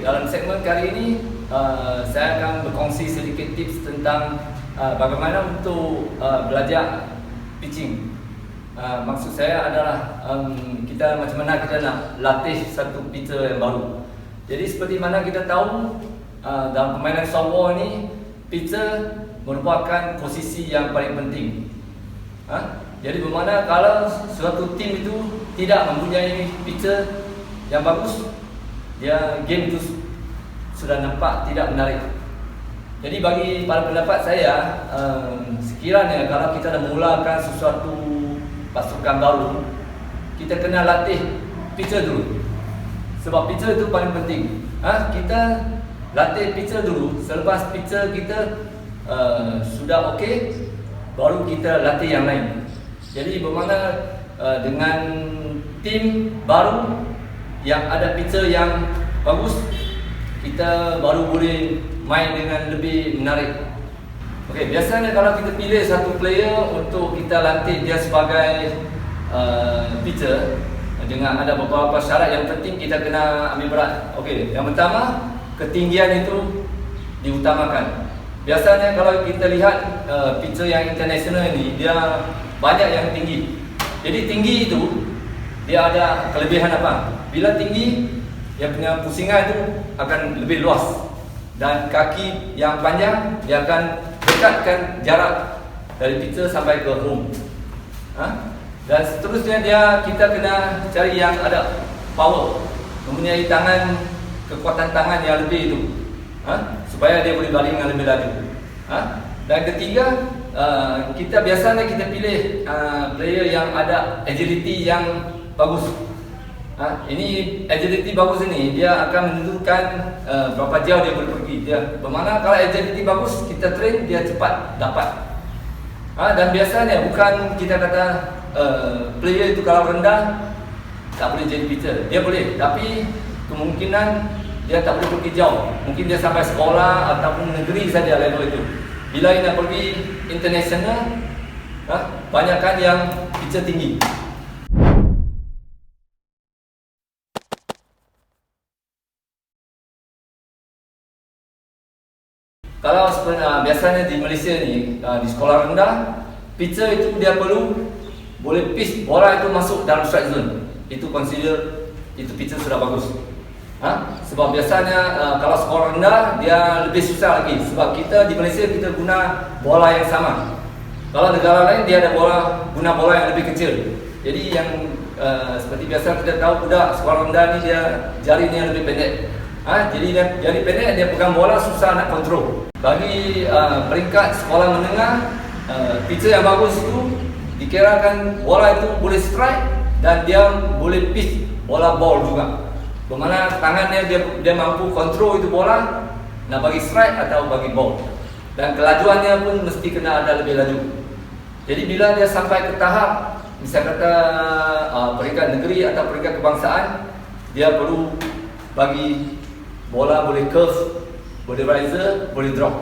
dalam segmen kali ini saya akan berkongsi sedikit tips tentang bagaimana untuk belajar pitching. Maksud saya adalah kita macam mana kita nak latih satu pitcher yang baru. Jadi seperti mana kita tahu dalam permainan softball ni, pitcher merupakan posisi yang paling penting. Jadi bermakna kalau suatu tim itu tidak mempunyai pitcher yang bagus, dia game itu sudah nampak tidak menarik. Jadi bagi pada pendapat saya, sekiranya kalau kita dah mulakan sesuatu pasukan baru, kita kena latih pitcher dulu. Sebab pitcher itu paling penting. Kita latih pitcher dulu. Selepas pitcher kita sudah okey, baru kita latih yang lain. Jadi bermakna dengan tim baru yang ada pitcher yang bagus, kita baru boleh main dengan lebih menarik. Okey, biasanya kalau kita pilih satu player untuk kita latih dia sebagai pitcher, dengan ada beberapa syarat yang penting kita kena ambil berat. Okey, yang pertama, ketinggian itu diutamakan. Biasanya kalau kita lihat pitcher yang international ni, dia banyak yang tinggi. Jadi tinggi itu dia ada kelebihan apa? Bila tinggi, dia punya pusingan itu akan lebih luas, dan kaki yang panjang dia akan dekatkan jarak dari pitcher sampai ke home. Dan seterusnya kita kena cari yang ada power, mempunyai kekuatan tangan yang lebih itu, supaya dia boleh baling dengan lebih laju. Dan ketiga, kita biasanya kita pilih player yang ada agility yang bagus. Ini agility bagus ini, dia akan menentukan berapa jauh dia boleh pergi. Dia bermakna kalau agility bagus, kita train dia cepat dapat. Dan biasanya bukan kita kata player itu kalau rendah tak boleh jadi pitcher. Dia boleh, tapi kemungkinan dia tak boleh pergi jauh. Mungkin dia sampai sekolah ataupun negeri saja level itu. Bila dia nak pergi international, banyakkan yang pitcher tinggi. Kalau biasanya di Malaysia ni, di sekolah rendah, pitcher itu dia perlu boleh pitch bola itu masuk dalam strike zone. Itu consider itu pitcher sudah bagus. Sebab biasanya kalau skor rendah dia lebih susah lagi. Sebab kita di Malaysia kita guna bola yang sama. Kalau negara lain dia ada guna bola yang lebih kecil. Jadi yang seperti biasa kita tahu budak skor rendah ni dia jari ni yang lebih pendek. Jadi jari pendek dia pegang bola susah nak kontrol. Bagi peringkat sekolah menengah, pitcher yang bagus itu dikirakan bola itu boleh strike dan dia boleh pitch bola ball juga. Bermakna tangannya dia mampu kontrol itu bola, nak bagi strike atau bagi ball. Dan kelajuannya pun mesti kena ada lebih laju. Jadi bila dia sampai ke tahap misal kata peringkat negeri atau peringkat kebangsaan, dia perlu bagi bola boleh curve, boleh riser, boleh drop.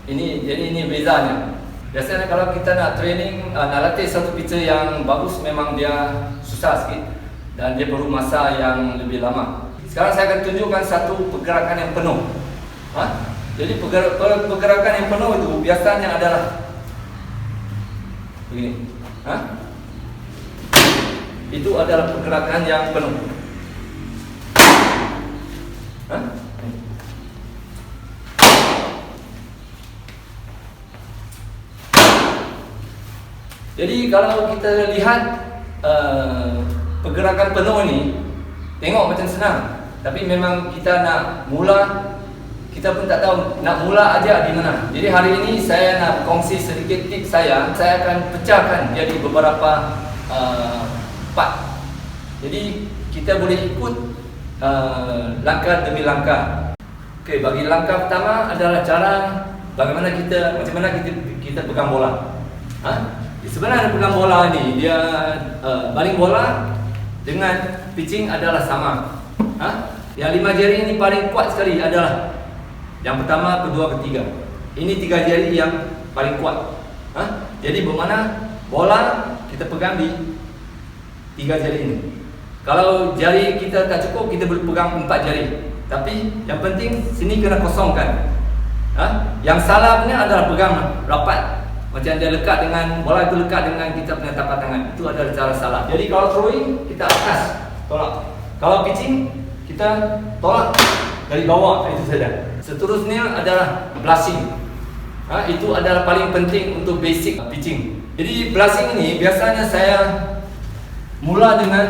Jadi ini bezanya. Biasanya kalau kita nak training, nak latih satu pitcher yang bagus, memang dia susah sikit dan dia perlu masa yang lebih lama. Sekarang saya akan tunjukkan satu pergerakan yang penuh. Jadi pergerakan yang penuh itu biasanya adalah begini. Itu adalah pergerakan yang penuh. Jadi kalau kita lihat pergerakan penuh ini, tengok macam senang, tapi memang kita nak mula, kita pun tak tahu nak mula aja di mana. Jadi hari ini saya nak kongsi sedikit tips saya akan pecahkan jadi beberapa part. Jadi kita boleh ikut langkah demi langkah. Okey, bagi langkah pertama adalah cara macam mana kita pegang bola. Sebenarnya pegang bola ni dia baling bola dengan pitching adalah sama. Yang 5 jari ini paling kuat sekali adalah yang pertama, kedua, ketiga. Ini 3 jari yang paling kuat. Jadi bermakna bola kita pegang di 3 jari ini. Kalau jari kita tak cukup, kita boleh pegang 4 jari. Tapi yang penting sini kena kosongkan. Yang salahnya adalah pegang rapat. Macam dia lekat dengan bola itu lekat dengan kita punya tapak tangan. Itu adalah cara salah. Jadi kalau throwing kita atas tolak. Kalau pitching kita tolak dari bawah, itu saja. Seterusnya adalah blushing. Itu adalah paling penting untuk basic pitching. Jadi blushing ini biasanya saya mula dengan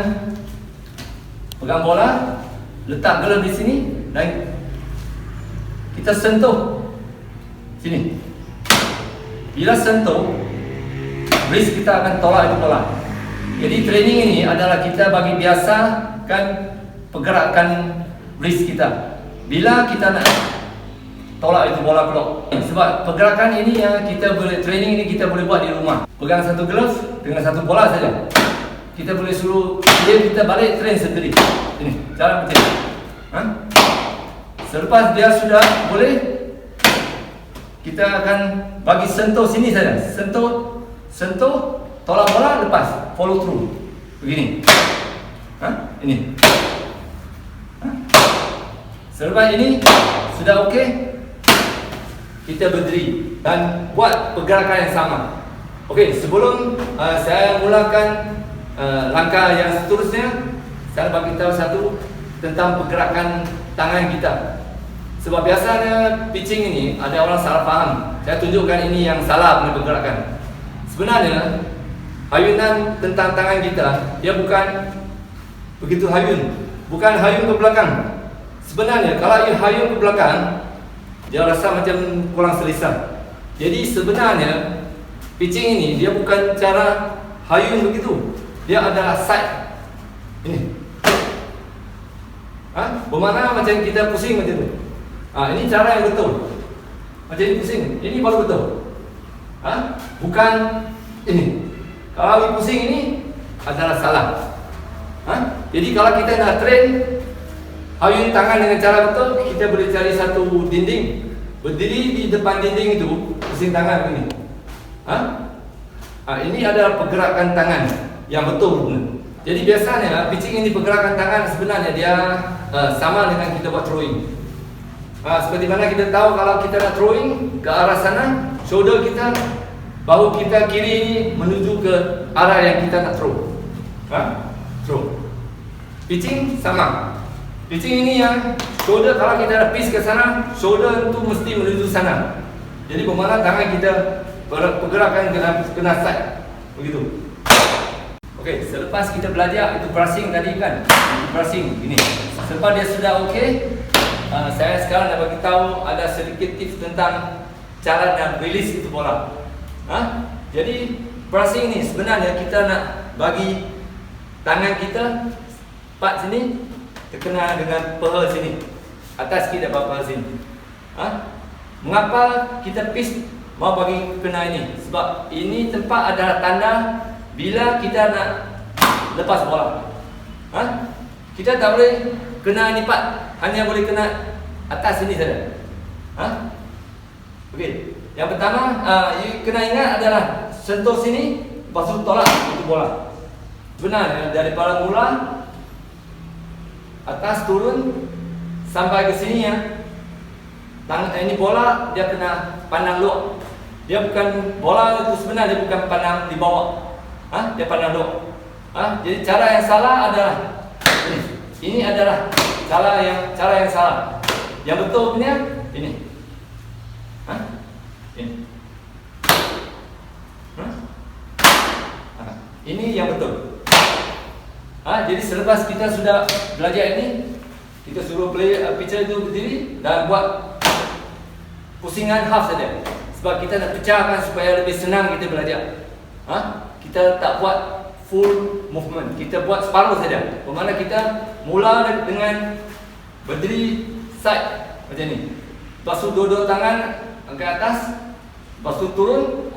pegang bola, letak glove di sini dan kita sentuh sini. Bila sentuh, wrist kita akan tolak itu bola. Jadi training ini adalah kita bagi biasakan pergerakan wrist kita. Bila kita nak tolak itu bola keluar. Sebab pergerakan ini yang kita boleh training ini kita boleh buat di rumah. Pegang satu glove dengan satu bola saja. Kita boleh suruh dia kita balik train sendiri. Ini cara macam ni. Selepas dia sudah boleh, kita akan bagi sentuh sini saja. Sentuh, tolak bola, lepas, follow through. Begini. Ini. Selepas ini sudah okey, kita berdiri dan buat pergerakan yang sama. Okey, sebelum saya mulakan langkah yang seterusnya, saya bagi tahu satu tentang pergerakan tangan kita. Sebab biasanya pitching ini ada orang salah faham. Saya tunjukkan ini yang salah punya pergerakan. Sebenarnya hayunan tentang tangan kita, dia bukan begitu hayun. Bukan hayun ke belakang. Sebenarnya kalau ia hayun ke belakang, dia rasa macam kurang selesa. Jadi sebenarnya pitching ini dia bukan cara hayun begitu. Dia adalah side. Ini. Bermakna macam kita pusing macam tu. Ini cara yang betul. Macam ini pusing. Ini baru betul. Bukan ini. Kalau pusing ini adalah salah. Jadi kalau kita nak train hayun tangan dengan cara betul, kita boleh cari satu dinding, berdiri di depan dinding itu, pusing tangan begini. Ini adalah pergerakan tangan yang betul. Jadi biasanya pitching ini pergerakan tangan sebenarnya dia sama dengan kita buat throwing. Seperti mana kita tahu kalau kita nak throwing ke arah sana, shoulder kita, bahu kita kiri ini menuju ke arah yang kita nak throw. Throw. Pitching sama. Pitching ini yang shoulder, kalau kita nak pitch ke sana, shoulder itu mesti menuju sana. Jadi bermakna tangan kita pergerakan kena side. Begitu. Okey, selepas kita belajar itu brushing tadi kan. Brushing ini. Selepas dia sudah okey, saya sekarang nak bagi tahu ada sedikit tips tentang cara nak release itu bola. Jadi brushing ni sebenarnya kita nak bagi tangan kita part sini terkena dengan paha sini, atas kita paha sini. Mengapa kita pitch mau bagi kena ini? Sebab ini tempat adalah tanda bila kita nak lepas bola. Kita tak boleh kena ini part, hanya boleh kena atas sini saja. Okey. Yang pertama, kena ingat adalah sentuh sini, lepas tu tolak itu bola. Sebenarnya daripada mula atas turun sampai ke sini ya. Ini bola dia kena pandang luar. Dia bukan bola itu sebenarnya bukan pandang di bawah. Dia pandang luar. Jadi cara yang salah adalah ini. Ini adalah cara yang salah. Yang betul punya ini. Ini. Ini yang betul. Jadi selepas kita sudah belajar ini, kita suruh pitcher itu berdiri dan buat pusingan half saja. Sebab kita nak pecahkan supaya lebih senang kita belajar. Kita tak buat full movement, kita buat separuh saja. Bermakna kita mula dengan berdiri side macam ni. Lepas tu dua-dua tangan angkat atas. Lepas tu turun.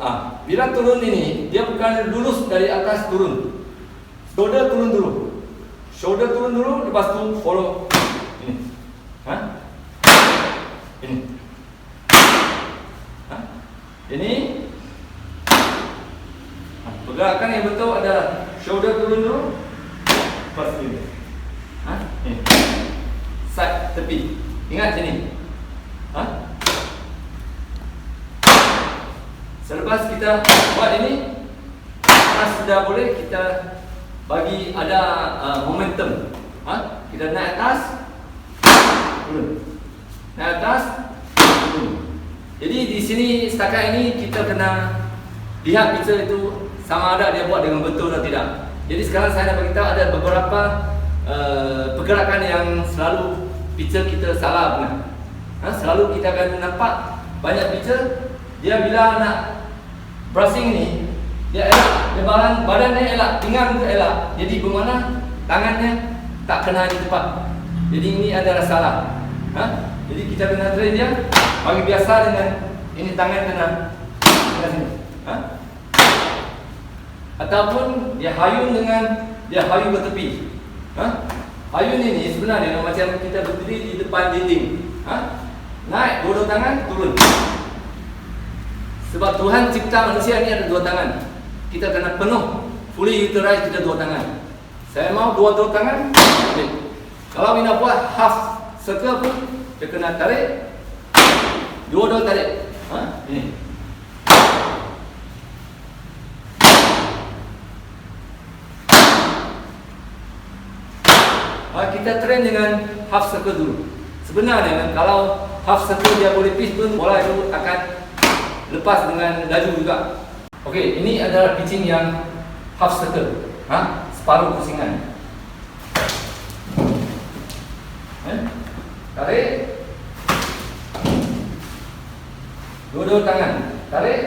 Bila turun ini, dia bukan lurus dari atas turun. Shoulder turun dulu. Shoulder turun dulu, lepas tu follow. Ini. Ini. Ini. Pergerakan yang betul adalah shoulder turun dulu. Lepas ini. Ini. Side tepi. Ingat sini. Ha? Selepas kita buat ini, sudah boleh kita bagi ada momentum. Ha? Kita naik atas, turun. Naik atas, turun. Jadi di sini setakat ini kita kena lihat picture itu sama ada dia buat dengan betul atau tidak. Jadi sekarang saya nak beritahu ada beberapa pergerakan yang selalu picture kita salah guna. Selalu kita akan nampak banyak picture dia bila nak brushing ni dia elak, dia badannya elak, pinggang tu elak. Jadi bermakna tangannya tak kena di tempat. Jadi ini adalah salah. Jadi kita kena train dia bagi biasa dengan ini tangan kena sini. Ataupun dia hayun dengan dia hayun ke tepi. Hayun ini sebenarnya macam kita berdiri di depan dinding. Naik dua tangan, turun. Sebab Tuhan cipta manusia ini ada dua tangan. Kita kena penuh, fully utilize kita dua tangan. Saya mau dua tangan. Kalau kita buat half circle pun dia kena tarik, dua tarik. Ini. Kita train dengan half circle dulu. Sebenarnya kalau half circle dia boleh pitch pun bola itu akan lepas dengan laju juga. Okey, ini adalah pitching yang half circle. Separuh pusingan. Tarik. Dua tangan. Tarik.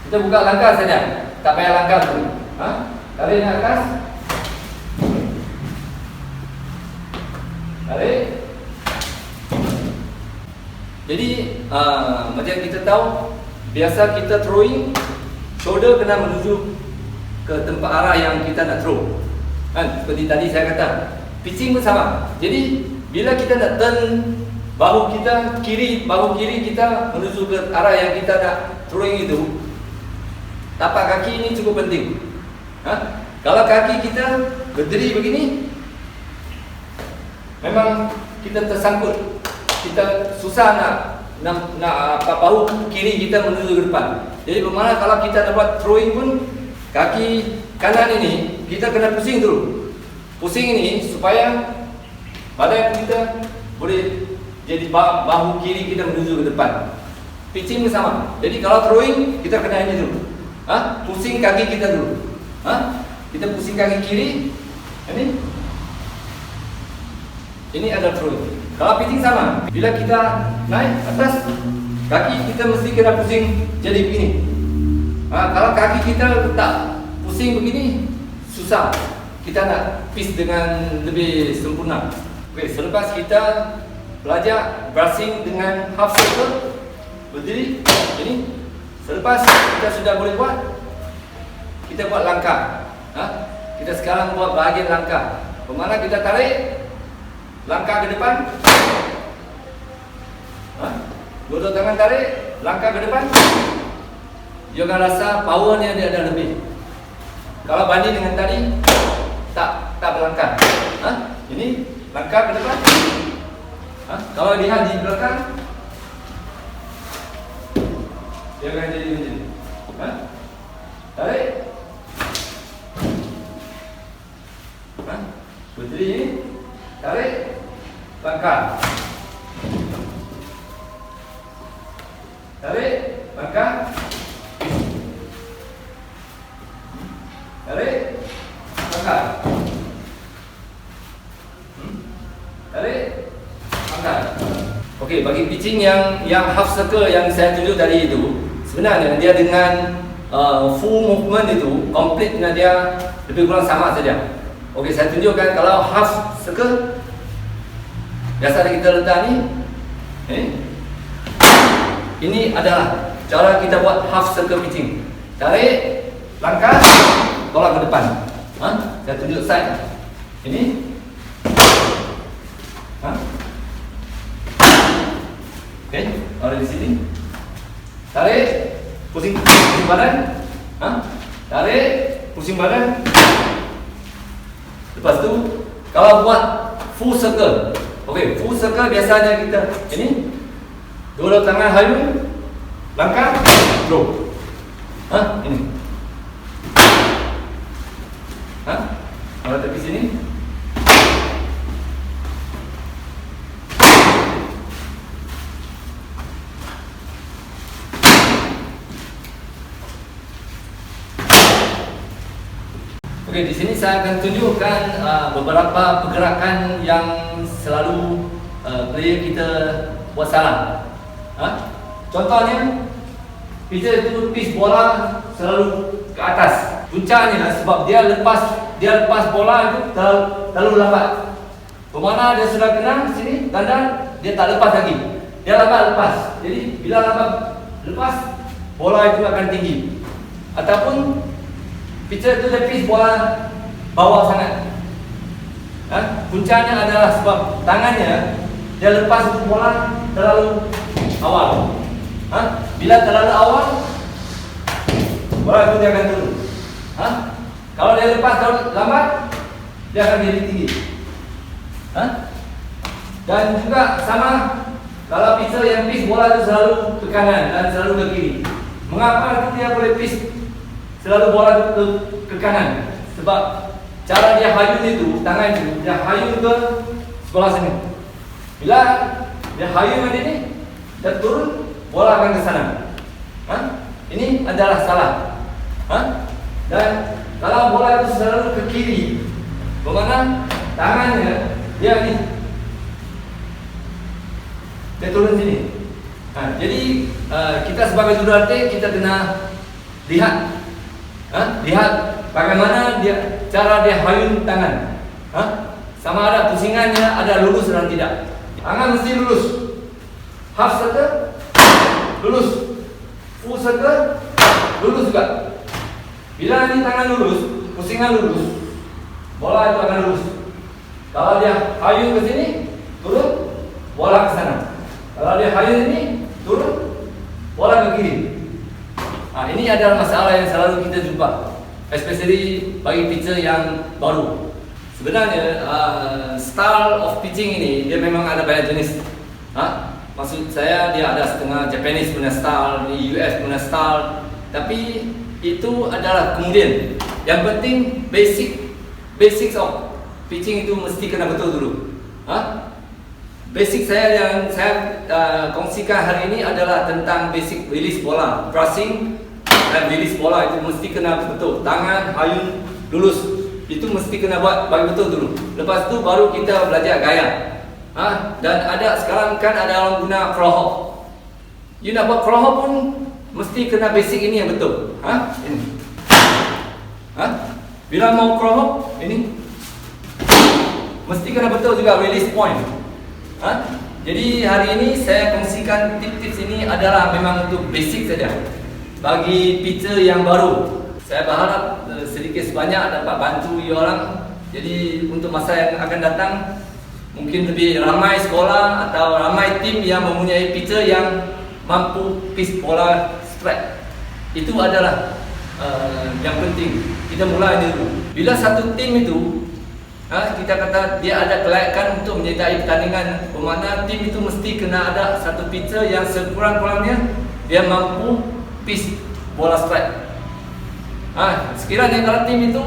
Kita buka langkah saja. Tak payah langkah dulu. Tarik naik atas. Tarik. Jadi macam kita tahu, biasa kita throwing, shoulder kena menuju ke tempat arah yang kita nak throw. Seperti tadi saya kata, pitching pun sama. Jadi bila kita nak turn bahu kiri kita menuju ke arah yang kita nak throwing itu, tapak kaki ini cukup penting. Kalau kaki kita berdiri begini, memang kita tersangkut, kita susah nak bahu kiri kita menuju ke depan. Jadi bermakna kalau kita nak buat throwing pun, kaki kanan ini kita kena pusing dulu. Pusing ini supaya badan kita boleh jadi bahu kiri kita menuju ke depan. Pitching pun sama. Jadi kalau throwing kita kena ini dulu. Pusing kaki kita dulu. Kita pusing kaki kiri. Ini ada throwing. Kalau pitching sama. Bila kita naik atas, kaki kita mesti kena pusing jadi begini. Kalau kaki kita tak pusing begini, susah kita nak pitch dengan lebih sempurna. Okey, selepas kita belajar brushing dengan half circle, berdiri ini. Selepas kita sudah boleh buat, kita buat langkah. Kita sekarang buat bahagian langkah. Bermakna kita tarik langkah ke depan. Dua tangan tarik, langkah ke depan. Jangan rasa powernya dia ada lebih. Kalau banding dengan tadi, tak berlangkah. Ini langkah ke depan. Kalau lihat di belakang, dia akan jadi macam ni. Tarik. Berdiri, tarik, langkah. Tarik, langkah. Tarik, langkah. Tarik, langkah. Okey, bagi pitching yang half circle yang saya tunjuk tadi itu, sebenarnya dia dengan full movement itu, complete dengan dia lebih kurang sama saja. Okey, saya tunjukkan kalau half circle, biasa kita letak ni. Ini adalah cara kita buat half circle pitching. Tarik, langkah, tolak ke depan. Saya tunjuk side. Ini. Okey, ada di sini. Tarik, pusing badan. Tarik, pusing badan. Lepas tu kalau buat full circle, okey, full circle biasanya kita ini dua tangan hayung, langkah, draw. Ini. Kalau tepi sini. Okey, di sini saya akan tunjukkan beberapa pergerakan yang selalu player kita buat salah. Contohnya, pitcher itu pitch bola selalu ke atas. Puncanya sebab dia lepas bola itu terlalu lambat. Bermakna dia sudah kena sini tanda dia tak lepas lagi. Dia lambat lepas. Jadi bila lambat lepas, bola itu akan tinggi. Ataupun pitcher itu dia pitch bola bawah sangat. Puncanya adalah sebab tangannya dia lepas bola terlalu awal. Bila terlalu awal, bola itu dia akan turun. Kalau dia lepas terlalu lambat, dia akan jadi tinggi. Dan juga sama kalau pitcher yang pitch bola itu selalu ke kanan dan selalu ke kiri. Mengapa dia boleh pitch selalu bola ke kanan? Sebab cara dia hayun itu, tangan itu, dia hayun ke sebelah sini. Bila dia hayun ini, dia turun, bola akan ke sana. Ini adalah salah. Dan kalau bola itu selalu ke kiri, bermakna tangannya dia ini, dia turun sini. Jadi kita sebagai jurulatih kita kena lihat. Lihat bagaimana cara dia hayun tangan. Sama ada pusingannya, ada lurus dan tidak. Tangan mesti lurus. Half circle, lurus. Full circle, lurus juga. Bila ini tangan lurus, pusingan lurus, bola itu akan lurus. Kalau dia hayun ke sini, turun, bola ke sana. Kalau dia hayun ini, turun, bola ke kiri. Ini adalah masalah yang selalu kita jumpa, especially bagi pitcher yang baru. Sebenarnya style of pitching ini dia memang ada banyak jenis. Maksud saya dia ada setengah Japanese punya style, di US punya style. Tapi itu adalah kemudian. Yang penting basics of pitching itu mesti kena betul dulu. Basic saya yang saya kongsikan hari ini adalah tentang basic release bola, brushing dan release bola itu mesti kena betul. Tangan, hayun, lurus itu mesti kena buat bagi betul dulu. Lepas tu baru kita belajar gaya. Dan ada sekarang kan ada orang guna claw hop. You nak buat claw hop pun mesti kena basic ini yang betul. Ini. Bila mau claw hop ini mesti kena betul juga release point. Jadi hari ini saya kongsikan tips-tips ini adalah memang untuk basic saja. Bagi pitcher yang baru, saya berharap sedikit sebanyak dapat bantu orang. Jadi untuk masa yang akan datang, mungkin lebih ramai sekolah atau ramai tim yang mempunyai pitcher yang mampu pitch bola straight. Itu adalah yang penting. Kita mulai dulu. Bila satu tim itu kita kata dia ada kelayakan untuk menyertai pertandingan, bermakna tim itu mesti kena ada satu pitcher yang sekurang-kurangnya dia mampu pitch bola straight. Sekiranya kalau tim itu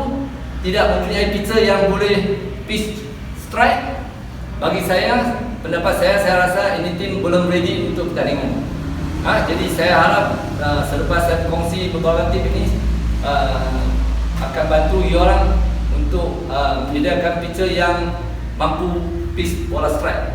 tidak mempunyai pitcher yang boleh pitch straight, bagi saya, pendapat saya rasa ini tim belum ready untuk pertandingan. Jadi saya harap selepas saya kongsi beberapa tips ini akan bantu orang untuk menyediakan pitcher yang mampu pitch bola straight.